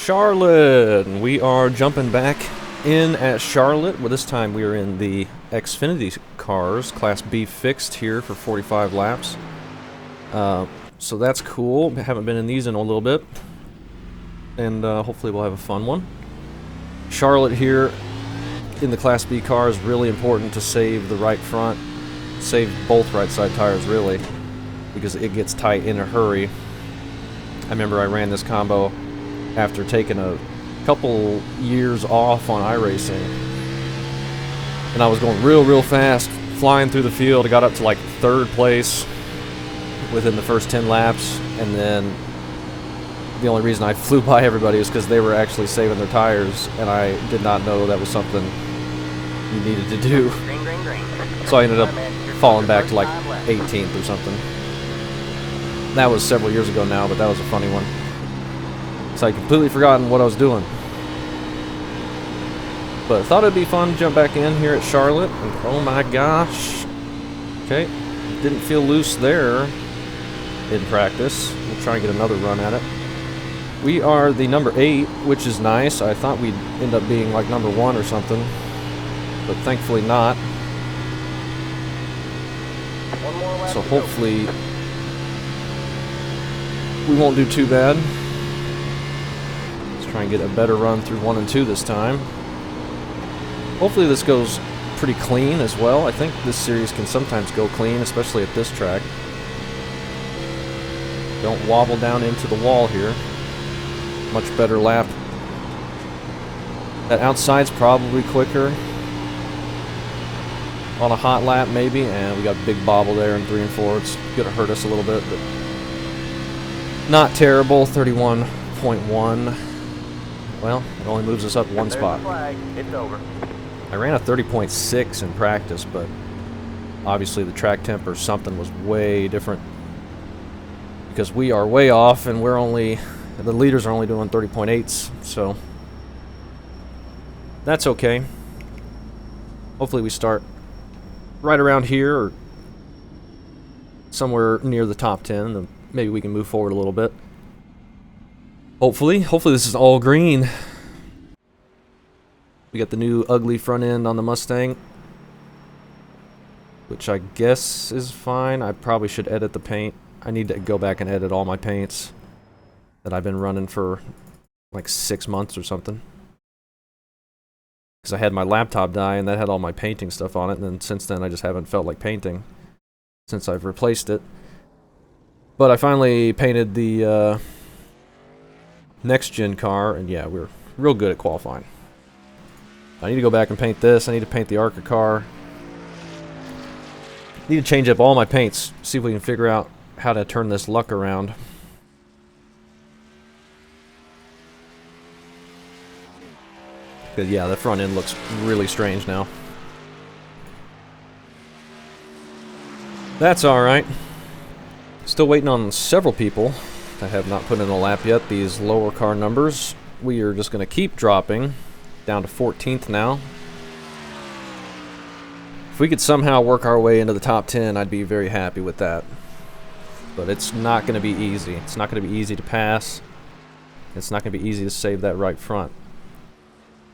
Charlotte, and we are jumping back in at Charlotte. Well, this time we are in the Xfinity cars, Class B fixed here for 45 laps. So that's cool. Haven't been in these in a little bit, and hopefully we'll have a fun one. Charlotte here in the Class B car is really important to save the right front, save both right side tires really, because it gets tight in a hurry. I remember I ran this combo after taking a couple years off on iRacing, and I was going real fast, flying through the field. I got up to like 3rd place within the first 10 laps, and then the only reason I flew by everybody is because they were actually saving their tires, and I did not know that was something you needed to do. So I ended up falling back to like 18th or something. That was several years ago now, but that was a funny one. So I completely forgotten what I was doing. But I thought it'd be fun to jump back in here at Charlotte, and oh my gosh. Okay, didn't feel loose there in practice. We'll try and get another run at it. We are the number 8, which is nice. I thought we'd end up being like number 1 or something, but thankfully not. So hopefully we won't do too bad. Let's try and get a better run through 1 and 2 this time. Hopefully this goes pretty clean as well. I think this series can sometimes go clean, especially at this track. Don't wobble down into the wall here. Much better lap. That outside's probably quicker. On a hot lap maybe, and we got a big bobble there in 3 and 4. It's gonna hurt us a little bit, but not terrible. 31.1. Well, it only moves us up 1 spot. It's over. I ran a 30.6 in practice, but obviously the track temp or something was way different, because we are way off, and the leaders are only doing 30.8s, so that's okay. Hopefully we start right around here or somewhere near the top 10, and maybe we can move forward a little bit. Hopefully this is all green. We got the new ugly front end on the Mustang, which I guess is fine. I probably should edit the paint. I need to go back and edit all my paints that I've been running for like 6 months or something. Because I had my laptop die and that had all my painting stuff on it, and then since then I just haven't felt like painting since I've replaced it. But I finally painted the next gen car, and yeah, we're real good at qualifying. I need to go back and paint this. I need to paint the ARCA car. Need to change up all my paints, see if we can figure out how to turn this luck around. Because yeah, the front end looks really strange now. That's alright. Still waiting on several people that have not put in a lap yet. These lower car numbers, we are just going to keep dropping down to 14th now. If we could somehow work our way into the top 10, I'd be very happy with that. But it's not going to be easy. It's not going to be easy to pass. It's not going to be easy to save that right front.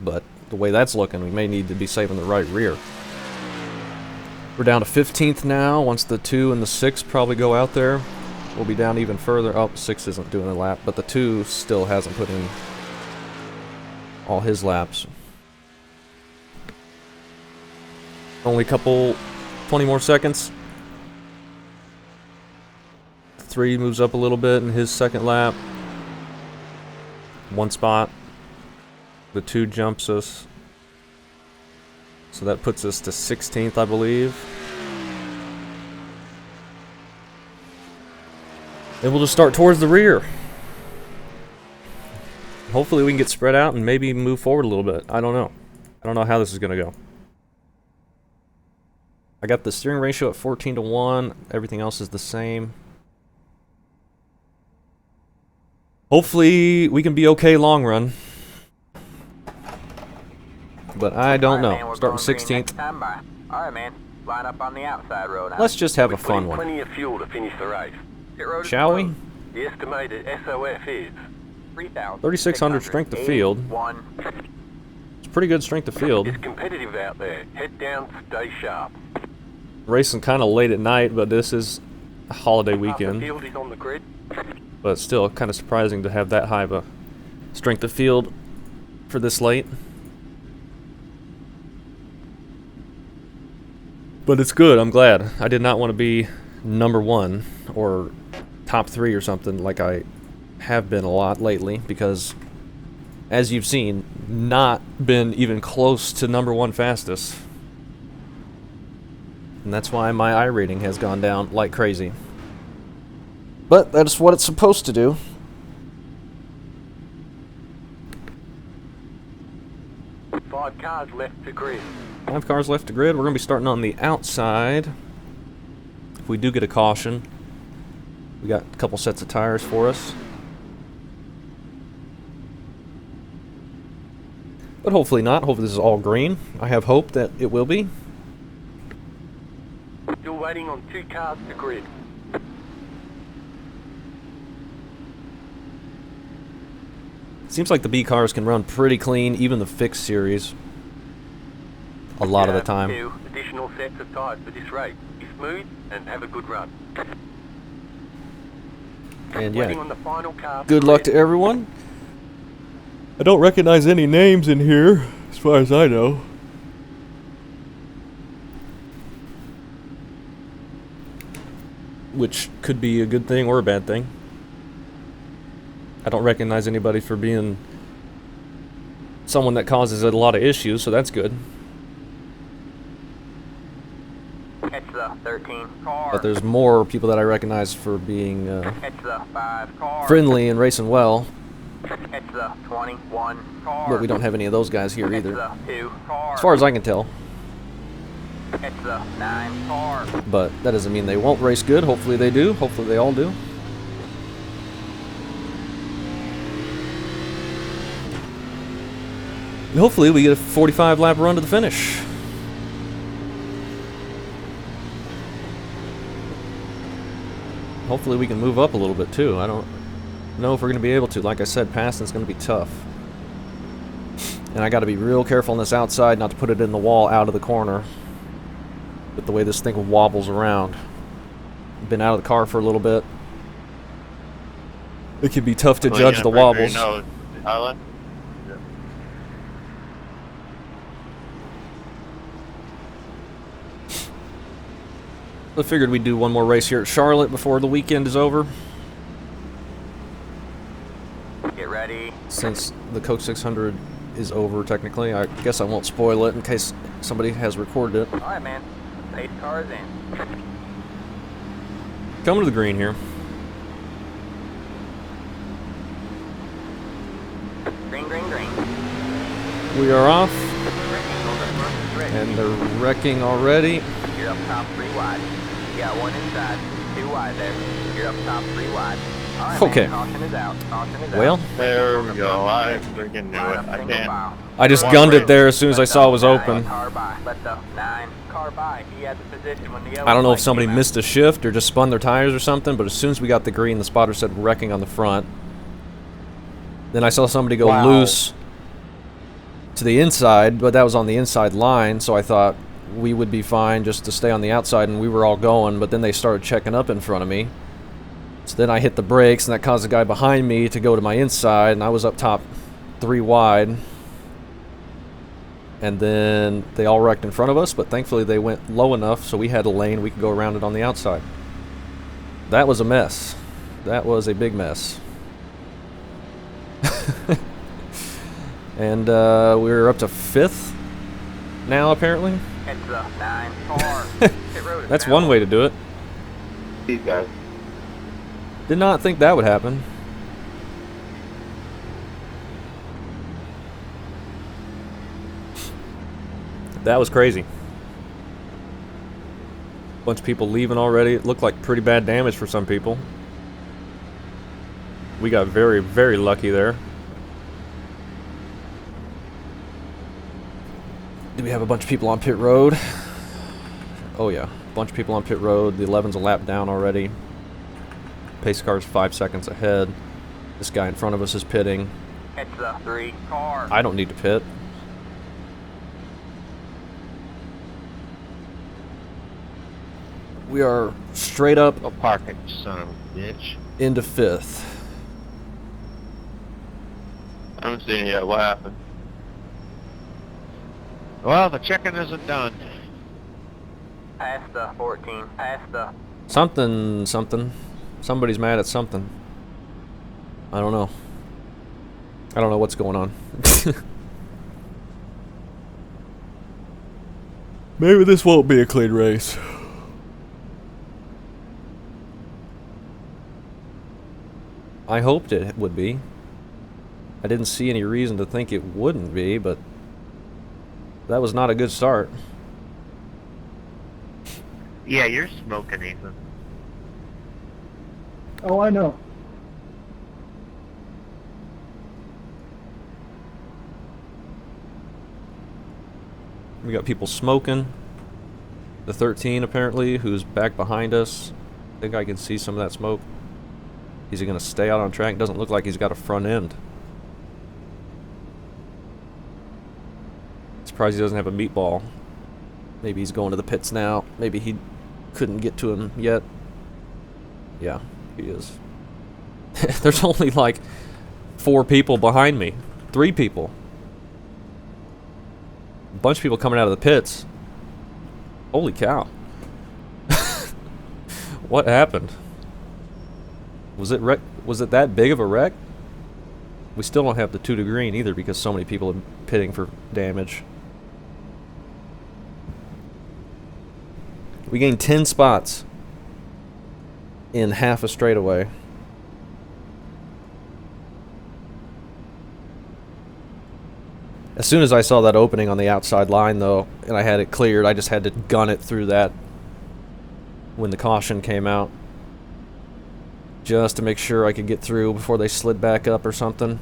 But the way that's looking, we may need to be saving the right rear. We're down to 15th now. Once the 2 and the 6 probably go out there, we'll be down even further. Oh, 6 isn't doing a lap, but the 2 still hasn't put in all his laps. Only a couple, 20 more seconds. 3 moves up a little bit in his second lap. 1 spot. The 2 jumps us. So that puts us to 16th, I believe. And we'll just start towards the rear. Hopefully we can get spread out and maybe move forward a little bit. I don't know. I don't know how this is going to go. I got the steering ratio at 14-1. Everything else is the same. Hopefully we can be okay long run. But I don't know. Starting 16th. Alright, man. Line up on the outside road. Let's just have a fun one. Plenty of fuel to finish the race. Shall we? The estimated SOF is 3,600 strength of field. It's pretty good strength of field. It's competitive out there. Head down, stay sharp. Racing kind of late at night, but this is a holiday The weekend. field is on the grid. But still, kind of surprising to have that high of a strength of field for this late. But it's good, I'm glad. I did not want to be number 1 or top 3 or something like I have been a lot lately, because as you've seen, not been even close to number 1 fastest. And that's why my iRating has gone down like crazy. But that's what it's supposed to do. Five cars left to grid. 5 cars left to grid. We're going to be starting on the outside. If we do get a caution, we got a couple sets of tires for us. But hopefully not. Hopefully this is all green. I have hope that it will be. Still waiting on 2 cars to grid. Seems like the B cars can run pretty clean, even the fixed series. A lot of the time. 2 additional sets of tires for this race. Be smooth and have a good run. And Waiting yeah, on the final car good luck to everyone. I don't recognize any names in here, as far as I know. Which could be a good thing or a bad thing. I don't recognize anybody for being someone that causes a lot of issues, so that's good. Catch the 13 car. But there's more people that I recognize for being Catch the 5 car. friendly and racing well, Catch the 21 car. but we don't have any of those guys here Catch either, the 2 car. as far as I can tell. Catch the 9 car. But that doesn't mean they won't race good. Hopefully they do. Hopefully they all do. And hopefully we get a 45 lap run to the finish. Hopefully we can move up a little bit too. I don't know if we're going to be able to. Like I said, passing's going to be tough. And I got to be real careful on this outside not to put it in the wall out of the corner. With the way this thing wobbles around. Been out of the car for a little bit. It can be tough to judge the wobbles. I figured we'd do one more race here at Charlotte before the weekend is over. Get ready. Since the Coke 600 is over, technically, I guess I won't spoil it in case somebody has recorded it. Alright, man. Pace cars in. Coming to the green here. Green, green, green. We are off, Wrecking on the front stretch. and they're wrecking already. You're up top 3 wide. You got 1 inside. 2 wide there. You're up top 3 wide. Alright, Okay. man. Caution is out. Caution is Well, out. There we go. I freaking knew it. I can't. I just gunned it there as soon as I saw it was open. Car by. Let the 9 car by. He had the position when the yellow I don't know if flag somebody came out. missed a shift or just spun their tires or something, but as soon as we got the green, the spotter said wrecking on the front. Then I saw somebody go loose to the inside, but that was on the inside line, so I thought we would be fine just to stay on the outside, and we were all going, but then they started checking up in front of me. So then I hit the brakes, and that caused the guy behind me to go to my inside, and I was up top 3 wide. And then they all wrecked in front of us, but thankfully they went low enough so we had a lane we could go around it on the outside. That was a mess. That was a big mess. And we're up to 5th now, apparently. Catch the 9 car. Pit road is That's now one way to do it. These guys. Did not think that would happen. That was crazy. Bunch of people leaving already. It looked like pretty bad damage for some people. We got very, very lucky there. Do we have a bunch of people on pit road? Oh yeah, a bunch of people on pit road. The 11's a lap down already. Pace car's 5 seconds ahead. This guy in front of us is pitting. It's the 3 car. I don't need to pit. We are straight up Go park it, you son of a bitch. into 5th. I don't see yet. What happened? Well, the checking isn't done. Past the 14. Past the... Something. Somebody's mad at something. I don't know. I don't know what's going on. Maybe this won't be a clean race. I hoped it would be. I didn't see any reason to think it wouldn't be, but that was not a good start. Yeah, you're smoking, Ethan. Oh, I know. We got people smoking. The 13 apparently, who's back behind us. I think I can see some of that smoke. Is he going to stay out on track? Doesn't look like he's got a front end. Surprised he doesn't have a meatball. Maybe he's going to the pits now. Maybe he couldn't get to him yet. Yeah, he is. There's only like 4 people behind me. 3 people. A bunch of people coming out of the pits. Holy cow. What happened? Was it that big of a wreck? We still don't have the 2 to green either because so many people are pitting for damage. We gained 10 spots in half a straightaway. As soon as I saw that opening on the outside line, though, and I had it cleared, I just had to gun it through that when the caution came out. Just to make sure I could get through before they slid back up or something.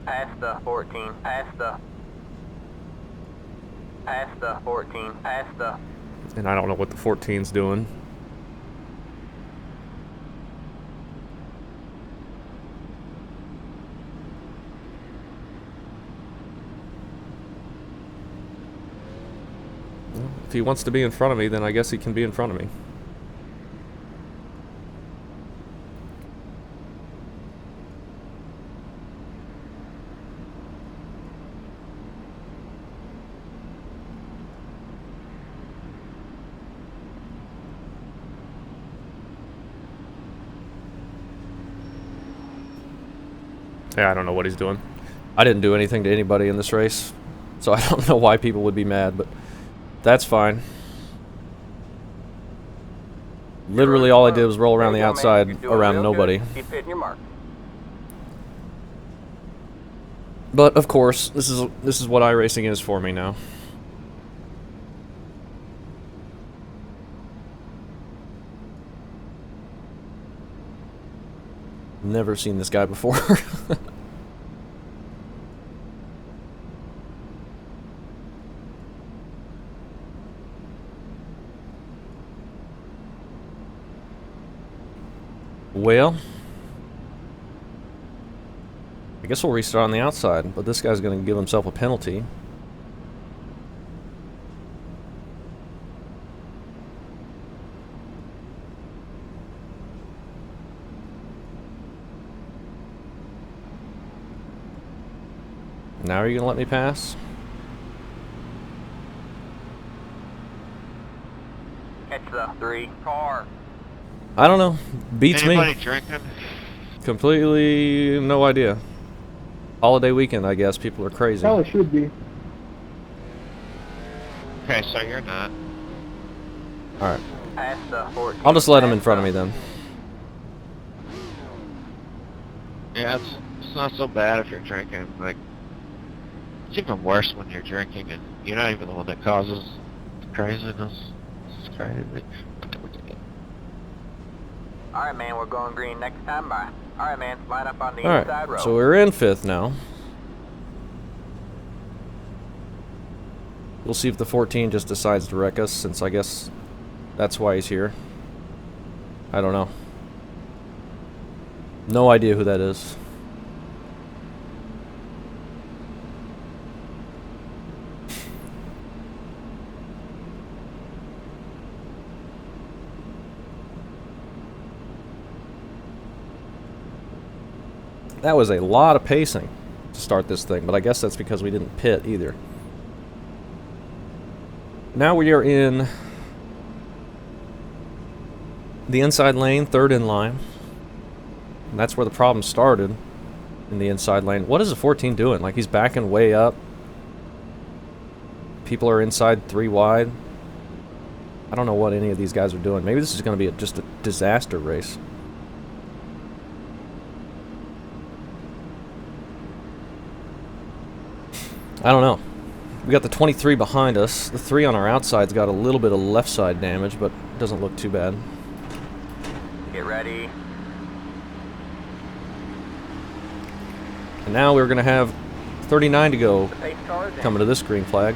Past the 14. Past the... Past the 14. Past the... And I don't know what the 14's doing. Well, if he wants to be in front of me, then I guess he can be in front of me. Yeah, I don't know what he's doing. I didn't do anything to anybody in this race, so I don't know why people would be mad, but that's fine. Literally all I did was roll around the outside around nobody. Keep hitting your mark. But of course, this is what iRacing is for me now. Never seen this guy before. Well, I guess we'll restart on the outside, but this guy's going to give himself a penalty. Now are you going to let me pass? It's the 3 car. I don't know. Beats Anybody me. drinking? Completely no idea. Holiday weekend, I guess. People are crazy. Probably should be. Okay, so you're not. Alright. Past the 14. I'll just let him in front of me then. Yeah, it's not so bad if you're drinking. Like, it's even worse when you're drinking and you're not even the one that causes the craziness. It's crazy. Alright, man, we're going green next time. Bye. Alright, man, line up on the inside Alright, row. so we're in 5th now. We'll see if the 14 just decides to wreck us, since I guess That's why he's here. I don't know. No idea who that is. That was a lot of pacing to start this thing, but I guess that's because we didn't pit either. Now we are in the inside lane, third in line. And that's where the problem started, in the inside lane. What is the 14 doing? Like, he's backing way up. People are inside 3 wide. I don't know what any of these guys are doing. Maybe this is going to be just a disaster race. I don't know. We got the 23 behind us. The 3 on our outside's got a little bit of left side damage, but doesn't look too bad. Get ready. And now we're going to have 39 to go The pace car is in. coming to this green flag.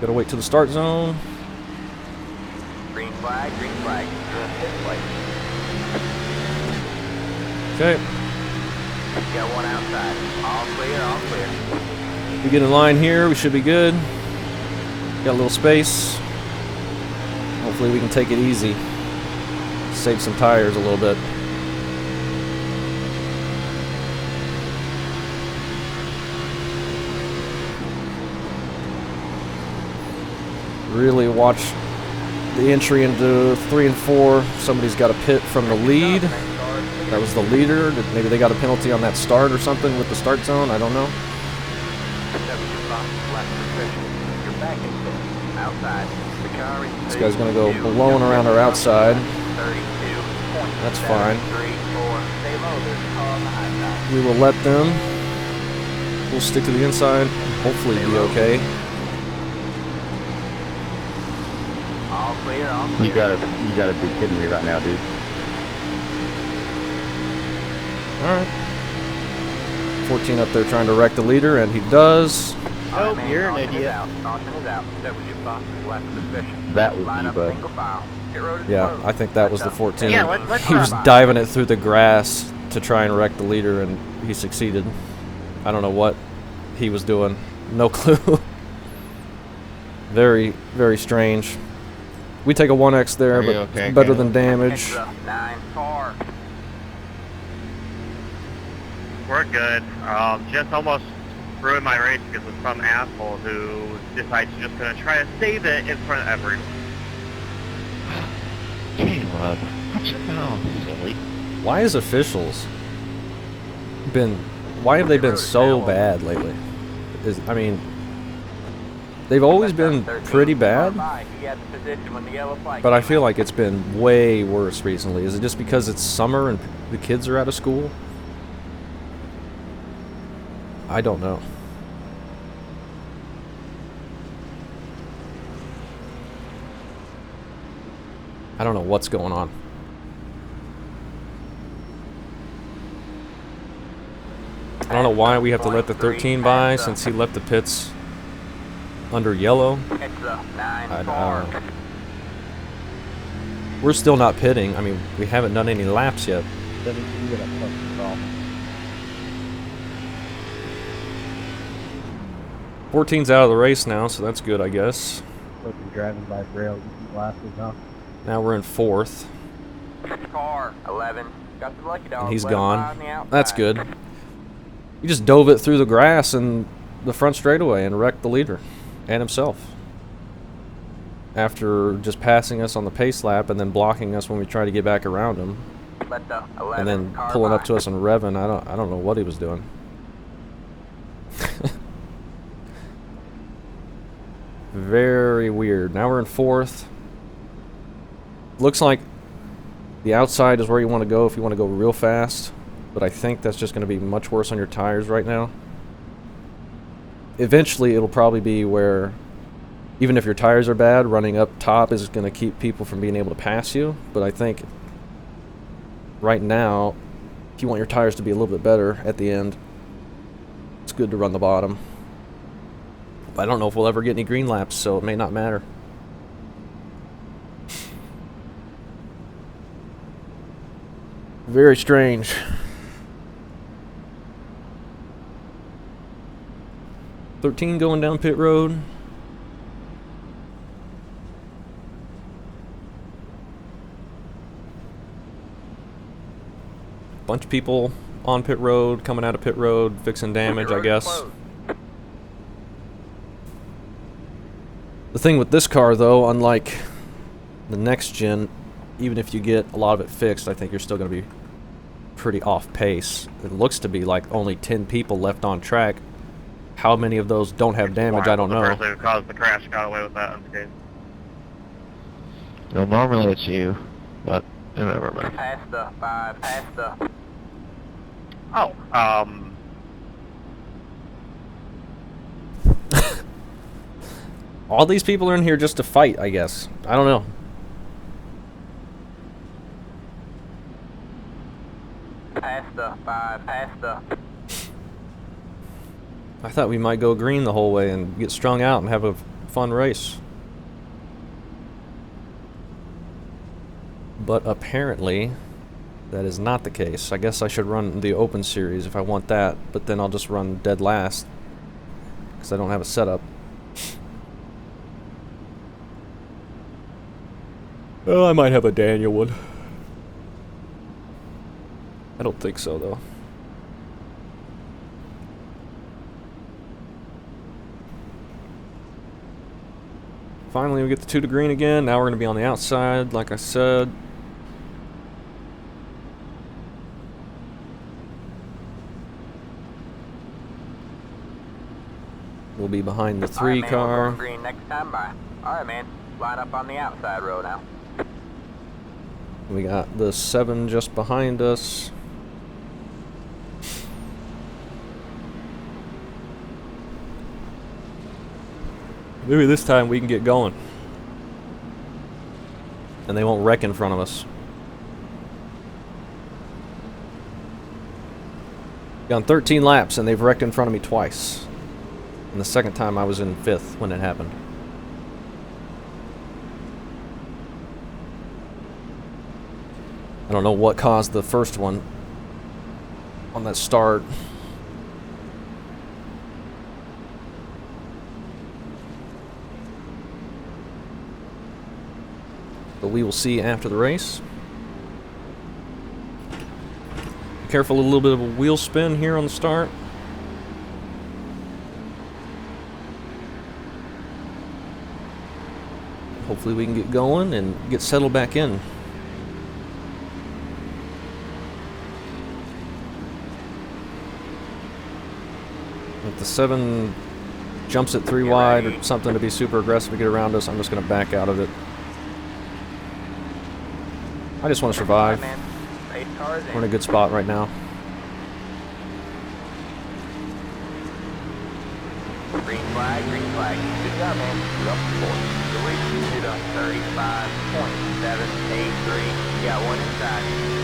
Gotta wait till the start zone. Green flag, green flag. You're in fifth place. Okay. You got one outside. All clear, all clear. We get in line here, we should be good. Got a little space. Hopefully we can take it easy. Save some tires a little bit. Really watch the entry into 3 and 4. Somebody's got a pit from the lead. That was the leader. Maybe they got a penalty on that start or something with the start zone. I don't know. You're back in fifth. Outside. The car is This guy's going to go blowing around our outside. 32. That's fine. 3, 4. Stay low. There's a car on the high side. We will let them. We'll stick to the inside. Hopefully be okay. All clear, all clear. You gotta be kidding me right now, dude. Alright. 14 up there trying to wreck the leader, and he does. Nope, you're an Caution is idiot. out. Caution is out. That was your fastest lap of the session. That was Line you, up bud. single file. Pit road is Yeah, closed. I think that was the 14. Yeah, let's He was diving it through the grass to try and wreck the leader, and he succeeded. I don't know what he was doing. No clue. Very, very strange. We take a 1X there, Are but you okay, it's better Caleb? than damage. Extra 9 4. We're good. Just almost ruined my race because of some asshole who decides he's just going to try to save it in front of everyone. Caleb, what's your mouth, silly? Why has officials been? Why have they been so bad lately? I mean, they've always been pretty bad, but I feel like it's been way worse recently. Is it just because it's summer and the kids are out of school? I don't know. I don't know what's going on. I don't know why we have to let the 13 by since he left the pits under yellow. I don't know. We're still not pitting. I mean, we haven't done any laps yet. 14's out of the race now, so that's good, I guess. Driving by rail, glasses, huh? Now we're in 4th, Car 11. Got the lucky dog. and he's Let him gone. ride on the outside. That's good. He just dove it through the grass and the front straightaway and wrecked the leader and himself. After just passing us on the pace lap and then blocking us when we tried to get back around him, Let the 11 and then car pulling up by. to us and revving. I don't know what he was doing. Very weird. Now we're in 4th. Looks like the outside is where you want to go if you want to go real fast, but I think that's just going to be much worse on your tires right now. Eventually it'll probably be where even if your tires are bad, running up top is going to keep people from being able to pass you, but I think right now if you want your tires to be a little bit better at the end, it's good to run the bottom. I don't know if we'll ever get any green laps, so it may not matter. Very strange. "13 going down pit road. Bunch of people on pit road, coming out of pit road, fixing damage, I guess. The thing with this car, though, unlike the next gen, even if you get a lot of it fixed, I think you're still going to be pretty off pace. It looks to be like only 10 people left on track. How many of those don't have damage, I don't know. The person who caused the crash got away with that unscathed. Well, normally it's you, but never mind. Past the 5, past the... Oh, All these people are in here just to fight, I guess. I don't know. Past the 5, past the... I thought we might go green the whole way and get strung out and have a fun race. But apparently, that is not the case. I guess I should run the open series if I want that, but then I'll just run dead last, because I don't have a setup. Oh, I might have a Daniel one. I don't think so, though. Finally, we get the 2 to green again. Now we're going to be on the outside, like I said. We'll be behind the 3 All right, man, car. we'll go green next time. Bye. Alright, man. Line up on the outside row now. We got the 7 just behind us. Maybe this time we can get going. And they won't wreck in front of us. Gone 13 laps and they've wrecked in front of me twice. And the second time I was in 5th when it happened. I don't know what caused the first one on that start. But we will see after the race. Be careful, a little bit of a wheel spin here on the start. Hopefully we can get going and get settled back in. If the 7 jumps at 3 wide or something to be super aggressive to get around us, I'm just going to back out of it. I just want to survive. We're in a good spot right now. Green flag, green flag. Good job, man. You're up to 4. You're reaching to the 35.783. You got one inside.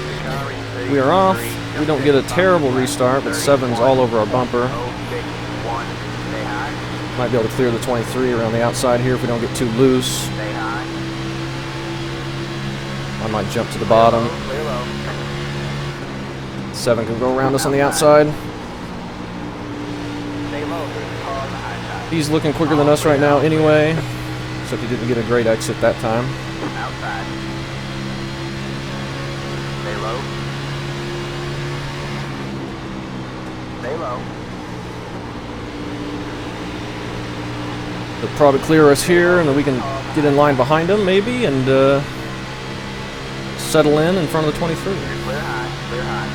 The car is We are off. We don't get a terrible restart, but 7's all over our bumper. 061. Stay high. Might be able to clear the 23 around the outside here if we don't get too loose. Stay high. I might jump to the bottom. Clear low. 7 can go around us on the outside. Stay low. There's a car on the high side. He's looking quicker than us right now anyway, except he didn't get a great exit that time. Outside. Stay low. Stay low. They'll probably clear us here, and then we can get in line behind him maybe, and settle in front of the 23. Clear high. Clear high.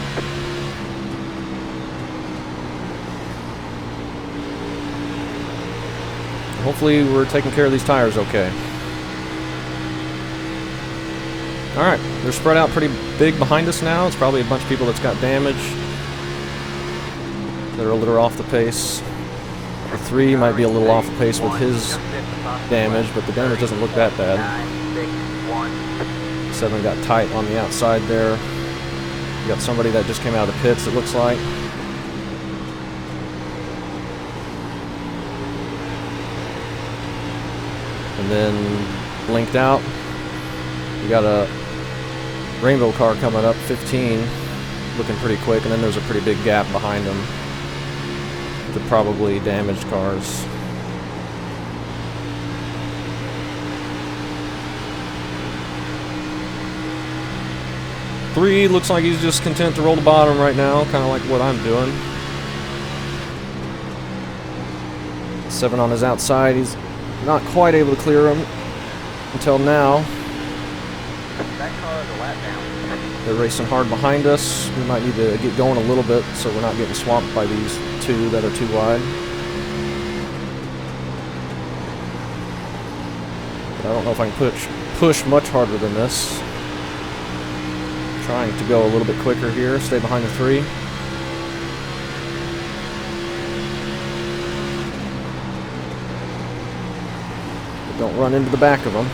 Hopefully we're taking care of these tires okay. Alright, they're spread out pretty big behind us now. It's probably a bunch of people that's got damage. They're a little off the pace. The 3 might be a little off the pace with his damage, but the damage doesn't look that bad. 7 got tight on the outside there. You got somebody that just came out of the pits, it looks like. And then blinked out. We got a rainbow car coming up, 15, looking pretty quick, and then there's a pretty big gap behind them. The probably damaged cars. Three looks like he's just content to roll the bottom right now, kind of like what I'm doing. 7 on his outside. He's not quite able to clear him until now. That car is a lap down. They're racing hard behind us. We might need to get going a little bit so we're not getting swamped by these two that are too wide. But I don't know if I can push much harder than this. Trying to go a little bit quicker here, stay behind the 3. But don't run into the back of them.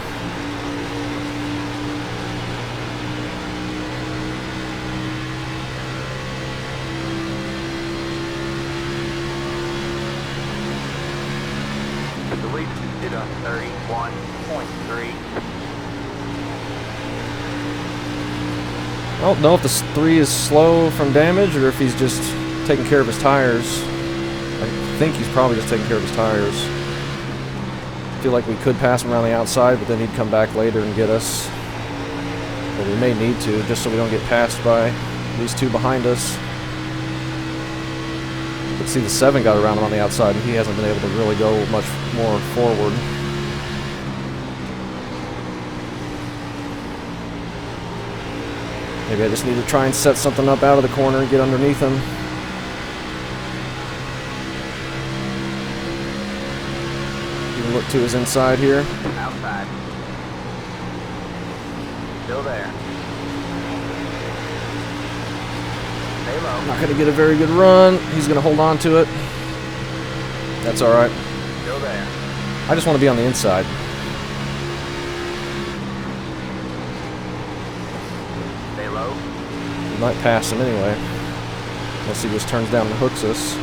The lead is at 31.3. I don't know if the 3 is slow from damage or if he's just taking care of his tires. I think he's probably just taking care of his tires. I feel like we could pass him around the outside, but then he'd come back later and get us. But we may need to, just so we don't get passed by these 2 behind us. But see, the 7 got around him on the outside, and he hasn't been able to really go much more forward. Maybe I just need to try and set something up out of the corner and get underneath him. Even look to his inside here. Outside. Still there. Stay low. Not going to get a very good run. He's going to hold on to it. That's all right. Still there. I just want to be on the inside. Stay low. We might pass him anyway. Unless he just turns down and hooks us.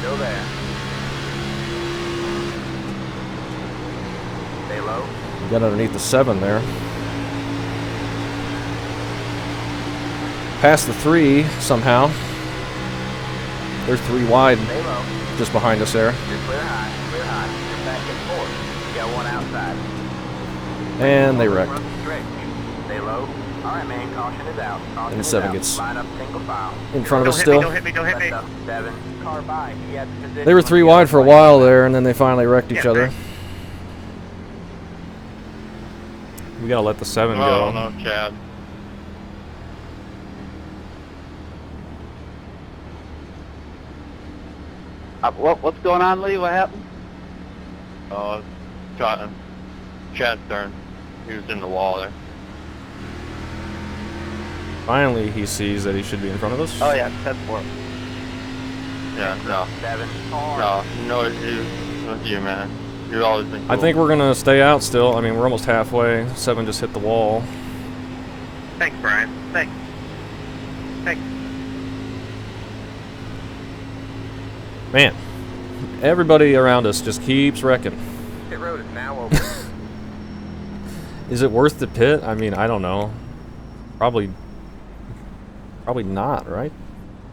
Still there. Stay low. We got underneath the 7 there. Past the 3 somehow. They're 3 wide Stay low. just behind us there. You're clear high. Clear high. You're back and forth. You got 1 outside. And they wrecked. Stay low. Alright, man. Caution is out. Caution And is 7 out. gets Line up single file. in front of Don't us hit me, still. don't hit me, don't hit me. Left up 7. Car by. He had the position. They were 3 wide for a while there, and then they finally wrecked each Yeah, other. right. We gotta let the 7 Oh, go. no, Chad. What's going on, Lee? What happened? Oh, Chad's turn. He was in the wall there. Finally, he sees that he should be in front of us. Oh yeah, 10-4. Yeah, no. 7. Car. No, it's you, man. You've always been cool. I think we're gonna stay out still. I mean, we're almost halfway. 7 just hit the wall. Thanks, Brian. Thanks. Thanks. Man, everybody around us just keeps wrecking. Pit road is now open. Is it worth the pit? I mean, I don't know. Probably not, right?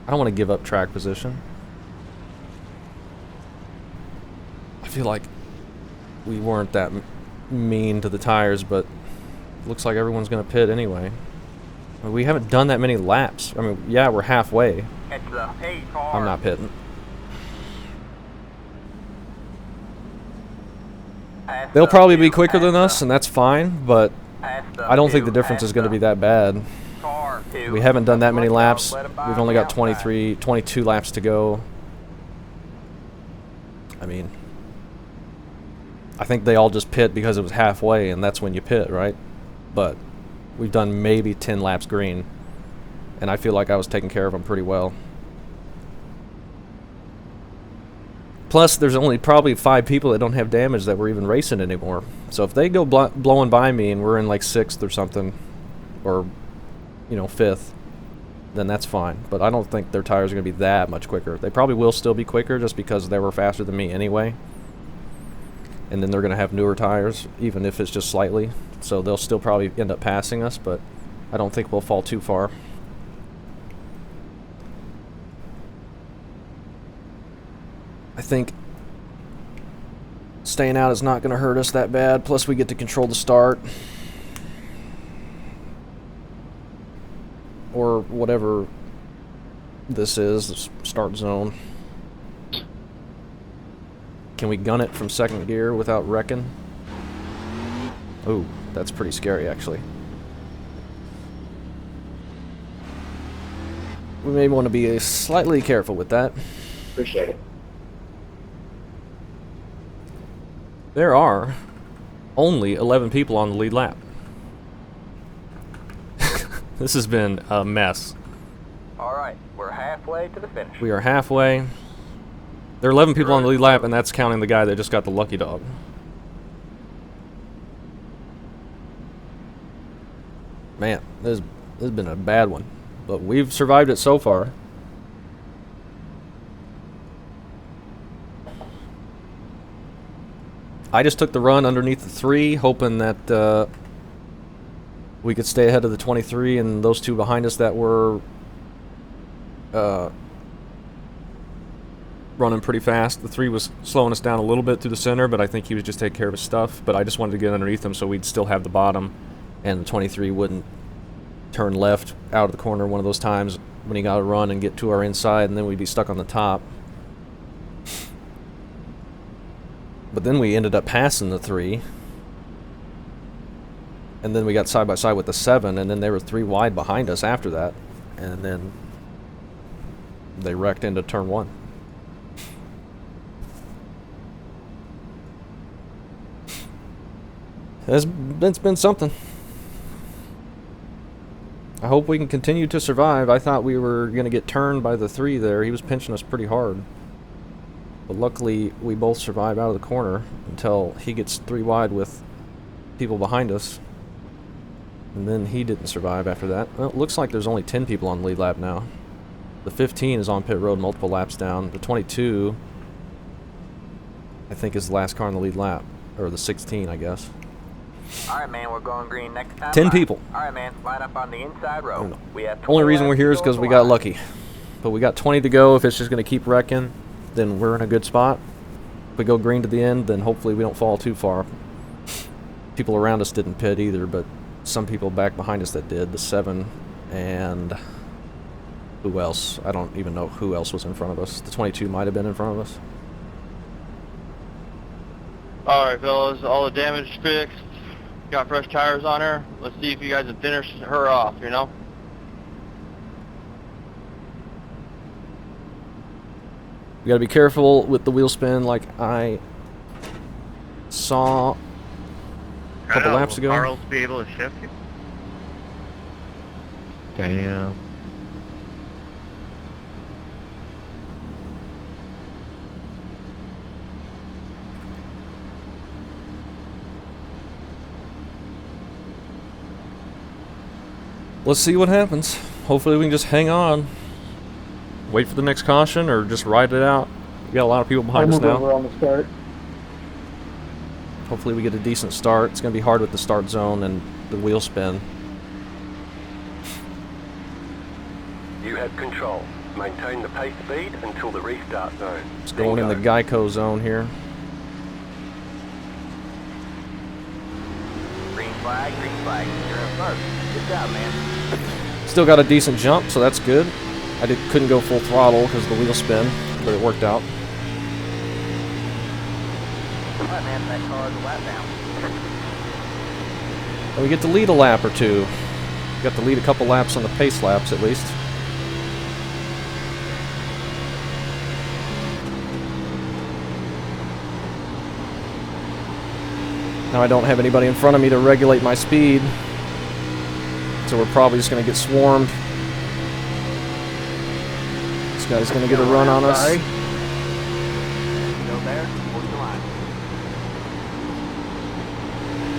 I don't want to give up track position. I feel like we weren't that mean to the tires, but looks like everyone's going to pit anyway. I mean, we haven't done that many laps. I mean, yeah, we're halfway. It's the 8 car. I'm not pitting. Past They'll the probably be 2, quicker than past us, and that's fine, but the I don't think the 2, difference is past going to the be that bad. car 2. We haven't done that many Look out, laps. let 'em by We've on only the got outside. 22 laps to go. I mean, I think they all just pit because it was halfway, and that's when you pit, right? But we've done maybe 10 laps green, and I feel like I was taking care of them pretty well. Plus, there's only probably 5 people that don't have damage that we're even racing anymore. So if they go blowing by me and we're in like 6th or something, or, you know, 5th, then that's fine. But I don't think their tires are going to be that much quicker. They probably will still be quicker just because they were faster than me anyway. And then they're going to have newer tires, even if it's just slightly. So they'll still probably end up passing us, but I don't think we'll fall too far. I think staying out is not going to hurt us that bad. Plus, we get to control the start. Or whatever this is, the start zone. Can we gun it from second gear without wrecking? Ooh, that's pretty scary, actually. We may want to be slightly careful with that. Appreciate it. There are only 11 people on the lead lap. This has been a mess. All right, we're halfway to the finish. We are halfway. There are 11 people on the lead lap, and that's counting the guy that just got the lucky dog. Man, this has been a bad one. But we've survived it so far. I just took the run underneath the 3, hoping that we could stay ahead of the 23 and those two behind us that were running pretty fast. The 3 was slowing us down a little bit through the center, but I think he was just taking care of his stuff. But I just wanted to get underneath him so we'd still have the bottom, and the 23 wouldn't turn left out of the corner one of those times when he got a run and get to our inside, and then we'd be stuck on the top. But then we ended up passing the 3. And then we got side by side with the 7, and then they were 3 wide behind us after that. And then they wrecked into turn 1. It's been something. I hope we can continue to survive. I thought we were going to get turned by the 3 there. He was pinching us pretty hard. But luckily, we both survive out of the corner until he gets 3 wide with people behind us. And then he didn't survive after that. Well, it looks like there's only 10 people on the lead lap now. The 15 is on pit road multiple laps down. The 22, I think, is the last car on the lead lap. Or the 16, I guess. All right, man, we're going green next time. 10 Line. people. All right, man, line up on the inside row. We have Only 20 reason we're laps here to is go because at we the got line. lucky. But we got 20 to go. If it's just going to keep wrecking, then we're in a good spot. If we go green to the end, then hopefully we don't fall too far. People around us didn't pit either, but some people back behind us that did. The 7 and who else? I don't even know who else was in front of us. The 22 might have been in front of us. Alright, fellas, all the damage fixed. Got fresh tires on her. Let's see if you guys can finish her off, you know? We gotta be careful with the wheel spin like I saw a couple laps ago. Will Carl's be able to shift you? Damn. Let's see what happens. Hopefully we can just hang on. Wait for the next caution or just ride it out. We got a lot of people behind us now. on the start. Hopefully we get a decent start. It's going to be hard with the start zone and the wheel spin. You have control. Maintain the pace speed until the restart zone. It's going in the Geico zone here. Green flag, you're in first. Good job, man. Still got a decent jump, so that's good. I couldn't go full throttle because of the wheel spin, but it worked out. All right, man, that car is a lap down. And we get to lead a lap or two. Got to lead a couple laps on the pace laps at least. Now I don't have anybody in front of me to regulate my speed, so we're probably just going to get swarmed. This guy's going to get a run on us. Go there, hold the line.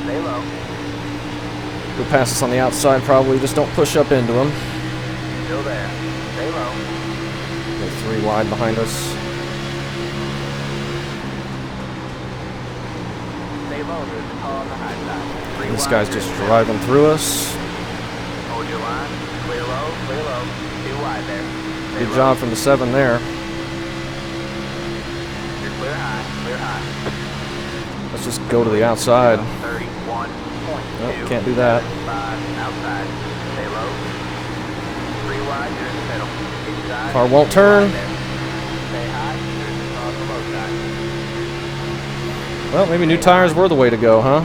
Stay low. He'll pass us on the outside probably, just don't push up into him. Still there. Stay low. They're 3 wide behind us. Stay low. There's a car on the high side. 3 This wide, guy's there's just a middle. driving through us. Hold your line. Clear low. Clear low. 2 wide there. Stay Good low. job from the 7 there. You're clear high. Clear high. Let's just go to the outside. 31.2. Nope, can't do that. 5 outside. Stay low. 3 wide. You're in the middle. Inside. Car won't 2 turn. wide there. Stay high. There's a car on the low side. Well, maybe new tires were the way to go, huh?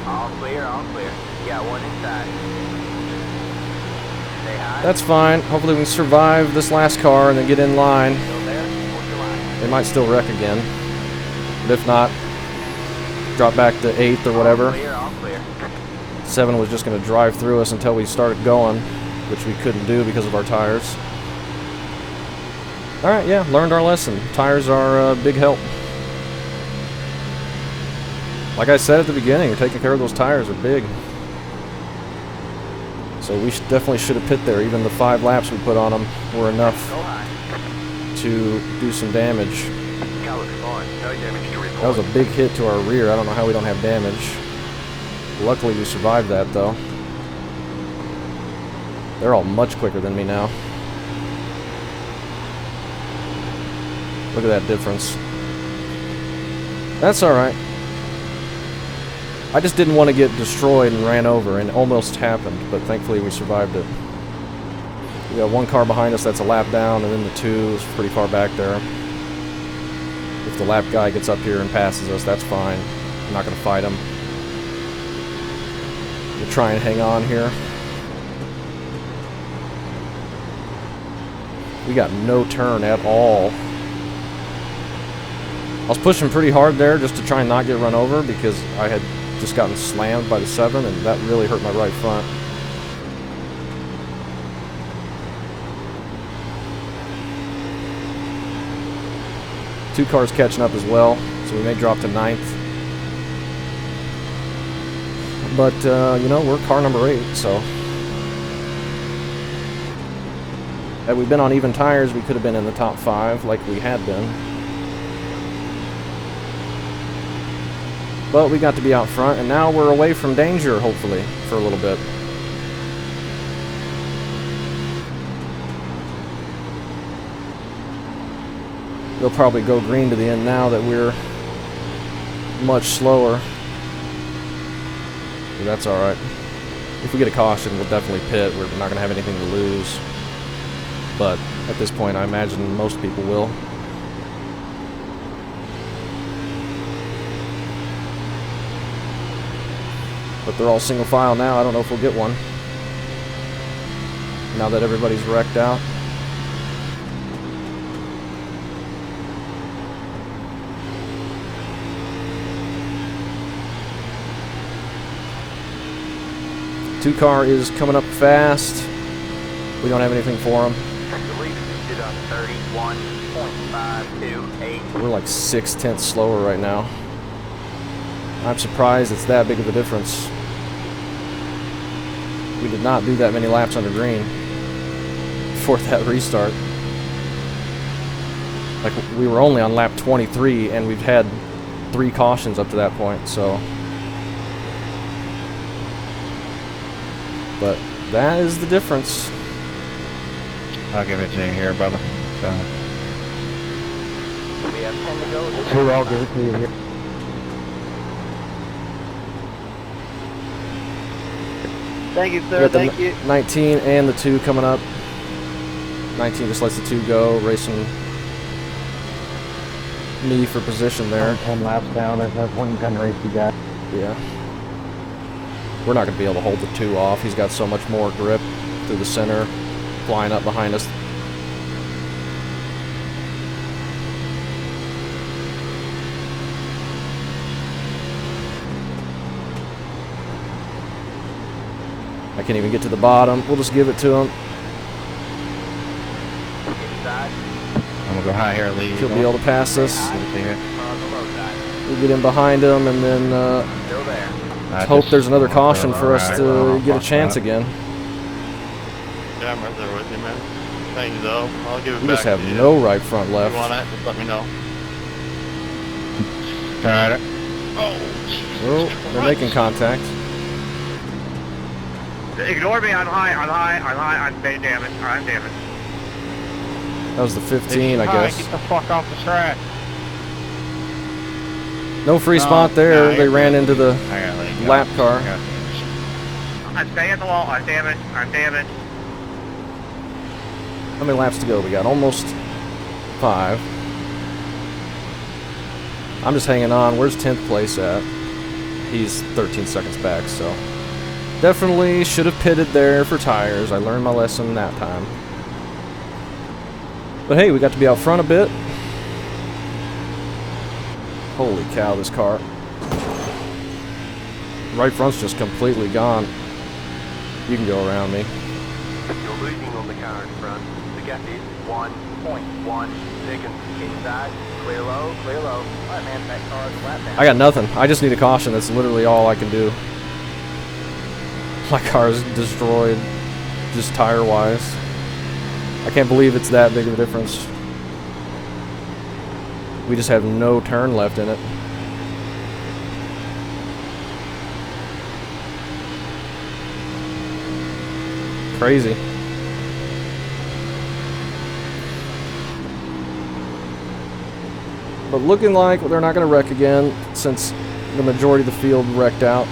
All clear. All clear. You got 1 inside. Stay high. That's fine. Hopefully we can survive this last car and then get in line. Still there. Hold your line. They might still wreck again. But if not, drop back to 8th or whatever. All clear. All clear. 7 was just going to drive through us until we started going, which we couldn't do because of our tires. Alright, yeah, learned our lesson. Tires are a big help. Like I said at the beginning, taking care of those tires are big. So we definitely should have pit there. Even the 5 laps we put on them were enough Go high. to do some damage. Car looks fine. No damage to report. That was a big hit to our rear. I don't know how we don't have damage. Luckily we survived that though. They're all much quicker than me now. Look at that difference. That's alright. I just didn't want to get destroyed and ran over, and it almost happened, but thankfully we survived it. We got 1 car behind us that's a lap down, and then the 2 is pretty far back there. If the lap guy gets up here and passes us, that's fine. I'm not going to fight him. We'll try and hang on here. We got no turn at all. I was pushing pretty hard there just to try and not get run over because I had just gotten slammed by the 7 and that really hurt my right front. Two cars catching up as well, so we may drop to 9th. But, you know, we're car number 8, so... Had we been on even tires, we could have been in the top 5 like we had been. But we got to be out front, and now we're away from danger, hopefully, for a little bit. They'll probably go green to the end now that we're much slower. But that's alright. If we get a caution, we'll definitely pit. We're not going to have anything to lose. But at this point, I imagine most people will. But they're all single file now. I don't know if we'll get one. Now that everybody's wrecked out. Two car is coming up fast. We don't have anything for him. The lead is on 31.528. We're like 6/10 slower right now. I'm surprised it's that big of a difference. We did not do that many laps under green before that restart. Like, we were only on lap 23 and we've had 3 cautions up to that point, so. But that is the difference. I'll give it to you here, brother. So, We have 10 to go. here, I'll give it to you here. Thank you, We sir. got the Thank you. 19 and the 2 coming up. 19 just lets the 2 go, racing me for position there. 10 laps down, that's one kind of race you got. Yeah. We're not going to be able to hold the 2 off. He's got so much more grip through the center, flying up behind us. I can't even get to the bottom. We'll just give it to him. Inside. I'm gonna go high here, lead. He'll be able to pass us. Car on the low side. We'll get in behind him and then Still there. hope there's another caution for us to get a chance again. I'm right there with you, man. Thank you, though. I'll give it We back just have to you. no right front If left. you want it, just let me know. Got it. Oh, Jesus Oh, they're Christ. making contact. Ignore me, I'm high, I'm damaged, I'm damaged. That was the 15, I Hi, guess. Get the fuck off the track. No free No, spot there. no, They ran you're into the I gotta let you go. lap car. I gotta finish. I'm staying at the wall, I'm damaged. How many laps to go? We got almost 5. I'm just hanging on. Where's 10th place at? He's 13 seconds back, so definitely should have pitted there for tires. I learned my lesson that time. But hey, we got to be out front a bit. Holy cow, this car. Right front's just completely gone. You can go around me. You're losing on the car in front. The gap is 1.1 seconds. inside. Clear low, clear low. Alright, man, that car is flat now. I got nothing. I just need a caution. That's literally all I can do. My car is destroyed, just tire-wise. I can't believe it's that big of a difference. We just have no turn left in it. Crazy. But looking like they're not going to wreck again, since the majority of the field wrecked out.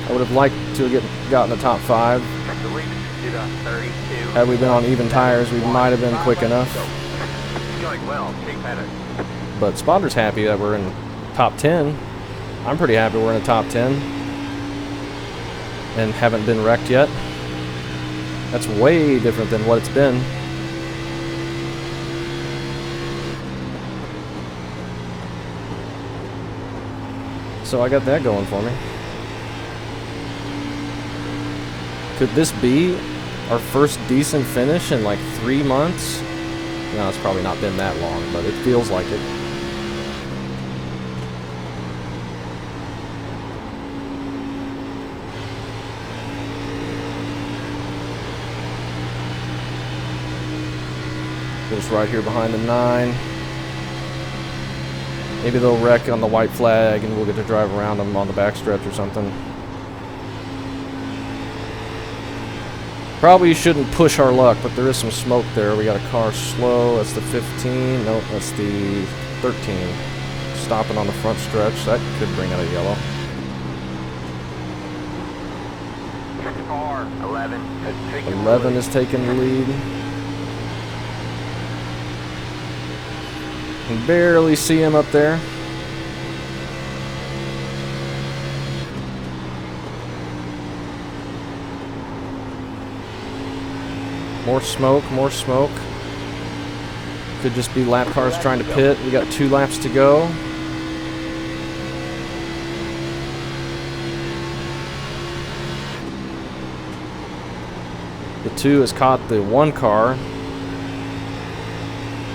I would have liked to have gotten the top 5. The lead is 32. Had we been on even tires, we might have been quick enough. Going well, keep at it. But Spotter's happy that we're in top 10. I'm pretty happy we're in the top 10. And haven't been wrecked yet. That's way different than what it's been. So I got that going for me. Could this be our first decent finish in like 3 months? No, it's probably not been that long, but it feels like it. Just right here behind the 9. Maybe they'll wreck on the white flag and we'll get to drive around them on the backstretch or something. Probably shouldn't push our luck, but there is some smoke there. We got a car slow. That's the 15. Nope, that's the 13. Stopping on the front stretch. That could bring out a yellow. Car 11 has taken 11 is taking the lead. Can barely see him up there. More smoke, more smoke. Could just be lap cars trying to pit. We got 2 laps to go. The 2 has caught the 1 car.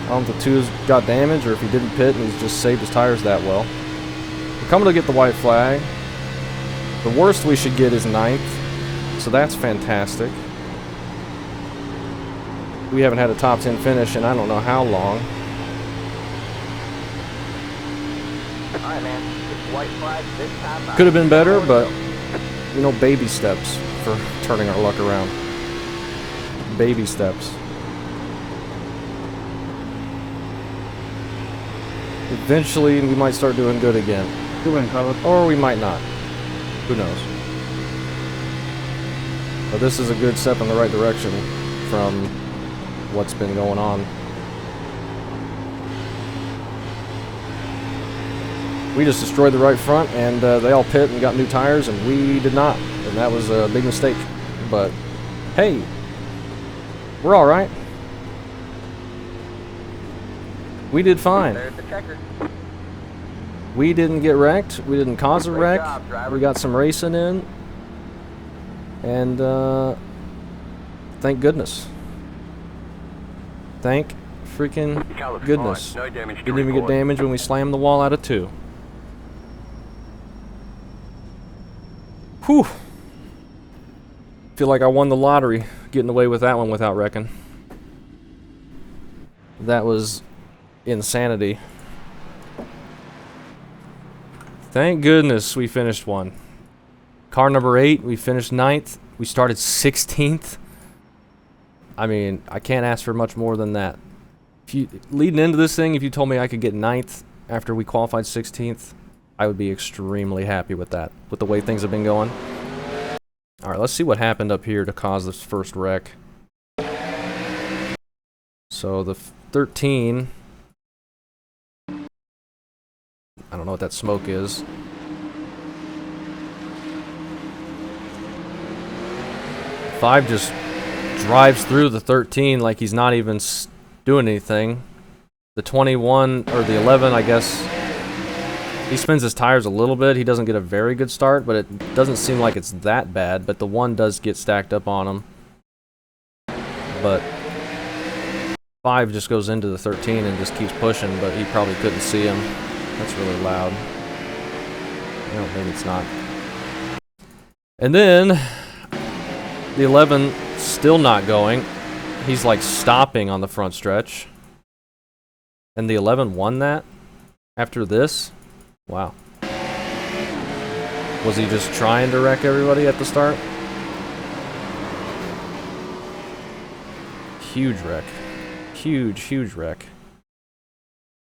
I don't know if the 2 has got damage or if he didn't pit and he's just saved his tires that well. We're coming to get the white flag. The worst we should get is 9th, so that's fantastic. We haven't had a top 10 finish in I don't know how long. Alright, man. It's white flag this time. Could have been better, but, you know, baby steps for turning our luck around. Baby steps. Eventually, we might start doing good again. Good win, Carlos. Or we might not. Who knows? But this is a good step in the right direction from what's been going on. We just destroyed the right front, and they all pit and got new tires, and we did not. And that was a big mistake. But, hey, we're all right. We did fine. There's the checker. We didn't get wrecked. We didn't cause a Great wreck. job, driver. We got some racing in. And thank goodness. Thank freaking Car looks goodness. fine. No damage to Didn't even get report. damage when we slammed the wall out of 2. Whew. feel like I won the lottery getting away with that one without wrecking. That was insanity. Thank goodness we finished one. Car number 8, we finished 9th. We started 16th. I mean, I can't ask for much more than that. Leading into this thing, if you told me I could get 9th after we qualified 16th, I would be extremely happy with that, with the way things have been going. Alright, let's see what happened up here to cause this first wreck. So the 13... I don't know what that smoke is. 5 just drives through the 13 like he's not even doing anything. The 21, or the 11, I guess, he spins his tires a little bit. He doesn't get a very good start, but it doesn't seem like it's that bad. But the 1 does get stacked up on him. But 5 just goes into the 13 and just keeps pushing, but he probably couldn't see him. That's really loud. No, maybe it's not. And then the 11 still not going. He's like stopping on the front stretch. And the 11 won that after this? Wow. Was he just trying to wreck everybody at the start? Huge wreck. Huge, huge wreck.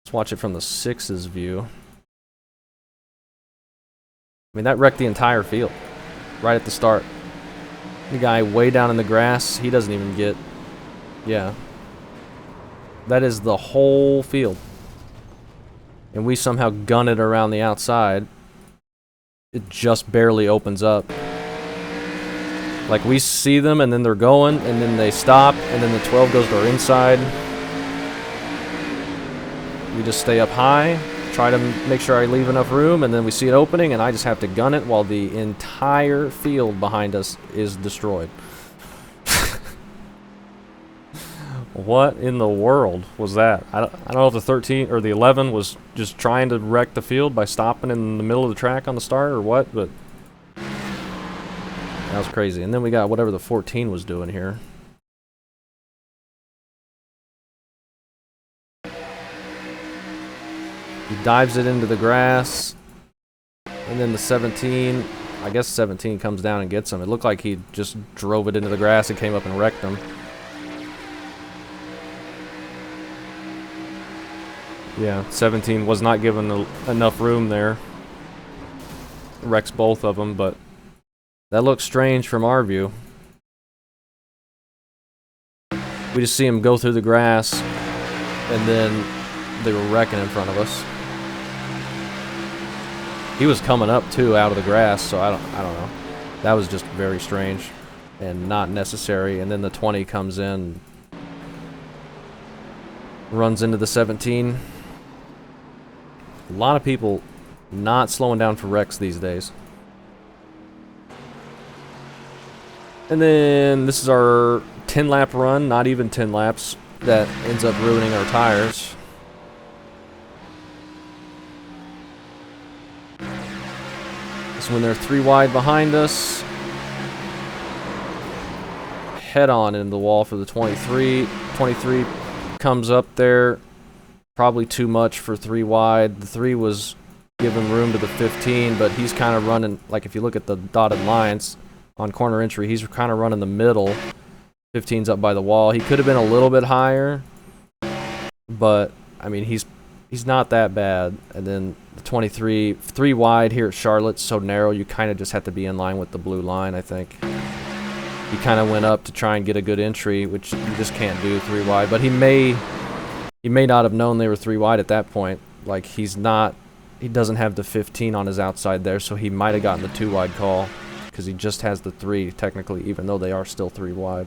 Let's watch it from the 6's view. I mean, that wrecked the entire field right at the start. The guy way down in the grass, he doesn't even get... Yeah. That is the whole field. And we somehow gun it around the outside. It just barely opens up. Like, we see them, and then they're going, and then they stop, and then the 12 goes to our inside. We just stay up high, try to make sure I leave enough room, and then we see it opening, and I just have to gun it while the entire field behind us is destroyed. What in the world was that? I don't know if the 13 or the 11 was just trying to wreck the field by stopping in the middle of the track on the start or what, but that was crazy. And then we got whatever the 14 was doing here. He dives it into the grass, and then the 17, I guess 17 comes down and gets him. It looked like he just drove it into the grass and came up and wrecked him. Yeah, 17 was not given enough room there. Wrecks both of them, but that looks strange from our view. We just see him go through the grass, and then they were wrecking in front of us. He was coming up too out of the grass, so I don't know. That was just very strange and not necessary. And then the 20 comes in, runs into the 17. A lot of people not slowing down for wrecks these days. And then this is our 10-lap run, not even 10 laps, that ends up ruining our tires. This is when they're 3 wide behind us. Head on into the wall for the 23. 23 comes up there. Probably too much for 3 wide. The 3 was giving room to the 15, but he's kind of running, like if you look at the dotted lines on corner entry, he's kind of running the middle. 15's up by the wall. He could have been a little bit higher, but I mean, he's not that bad. And then the 23, 3 wide here at Charlotte, so narrow, you kind of just have to be in line with the blue line, I think. He kind of went up to try and get a good entry, which you just can't do 3 wide, but he may not have known they were 3 wide at that point. Like, he doesn't have the 15 on his outside there, so he might have gotten the 2 wide call, because he just has the 3 technically, even though they are still 3 wide.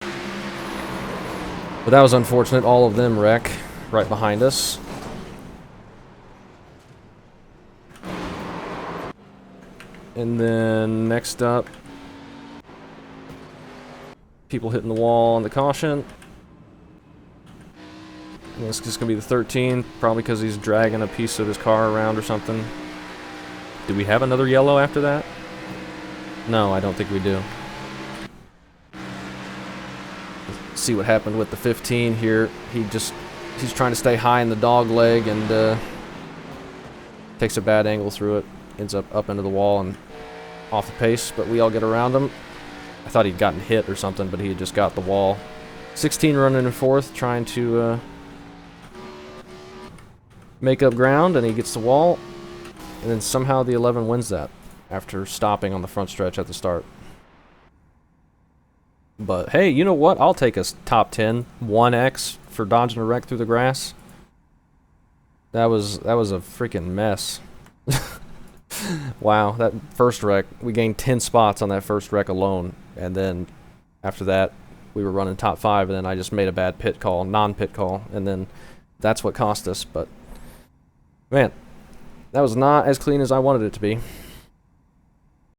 But that was unfortunate. All of them wreck right behind us. And then next up, people hitting the wall on the caution. And it's just going to be the 13, probably because he's dragging a piece of his car around or something. Do we have another yellow after that? No, I don't think we do. see what happened with the 15 here. He's trying to stay high in the dog leg and takes a bad angle through it. Ends up into the wall and off the pace, but we all get around him. I thought he'd gotten hit or something, but he had just got the wall. 16 running in fourth, trying to make up ground, and he gets the wall. And then somehow the 11 wins that after stopping on the front stretch at the start. But hey, you know what? I'll take a top 10 1X for dodging a wreck through the grass. That was a freaking mess. Wow, that first wreck, we gained 10 spots on that first wreck alone, and then after that we were running top 5, and then I just made a bad pit call, non-pit call, and then that's what cost us. But man, that was not as clean as I wanted it to be.